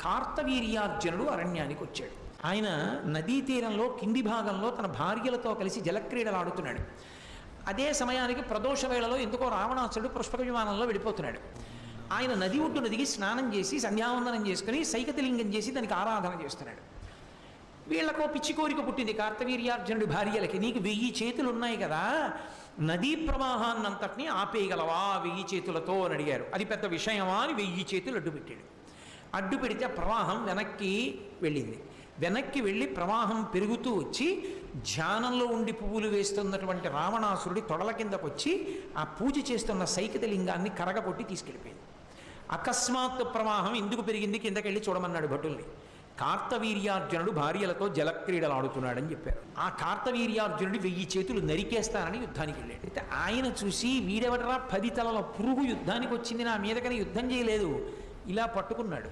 కార్తవీర్యార్జునుడు అరణ్యానికి వచ్చాడు. ఆయన నదీ తీరంలో కింది భాగంలో తన భార్యలతో కలిసి జలక్రీడలు ఆడుతున్నాడు. అదే సమయానికి ప్రదోష వేళలో ఎందుకో రావణాసురుడు పుష్పక విమానంలో వెళ్ళిపోతున్నాడు. ఆయన నది ఒడ్డున దిగి స్నానం చేసి సంధ్యావందనం చేసుకుని సైకతలింగం చేసి దానికి ఆరాధన చేస్తున్నాడు. వీళ్ళకో పిచ్చి కోరిక పుట్టింది కార్తవీర్యార్జునుడి భార్యలకి, నీకు 1000 చేతులు ఉన్నాయి కదా, నదీ ప్రవాహాన్నంతటినీ ఆపేయగలవా 1000 చేతులతో అని అడిగారు. అది పెద్ద విషయమా అని 1000 చేతులు అడ్డుపెట్టాడు. అడ్డు పెడితే ప్రవాహం వెనక్కి వెళ్ళింది. వెనక్కి వెళ్ళి ప్రవాహం పెరుగుతూ వచ్చి ధ్యానంలో ఉండి పువ్వులు వేస్తున్నటువంటి రావణాసురుడి తొడల కిందకు వచ్చి ఆ పూజ చేస్తున్న సైకతలింగాన్ని కరగకొట్టి తీసుకెళ్ళిపోయింది. అకస్మాత్తు ప్రవాహం ఎందుకు పెరిగింది కిందకెళ్ళి చూడమన్నాడు భటుల్ని. కార్తవీర్యార్జునుడు భార్యలతో జలక్రీడలు ఆడుతున్నాడని చెప్పారు. ఆ కార్తవీర్యార్జునుడు 1000 చేతులు నరికేస్తానని యుద్ధానికి వెళ్ళాడు. అయితే ఆయన చూసి వీడెవడరా 10 తలల పురుగు యుద్ధానికి వచ్చింది, నా మీదకని యుద్ధం చేయలేదు, ఇలా పట్టుకున్నాడు.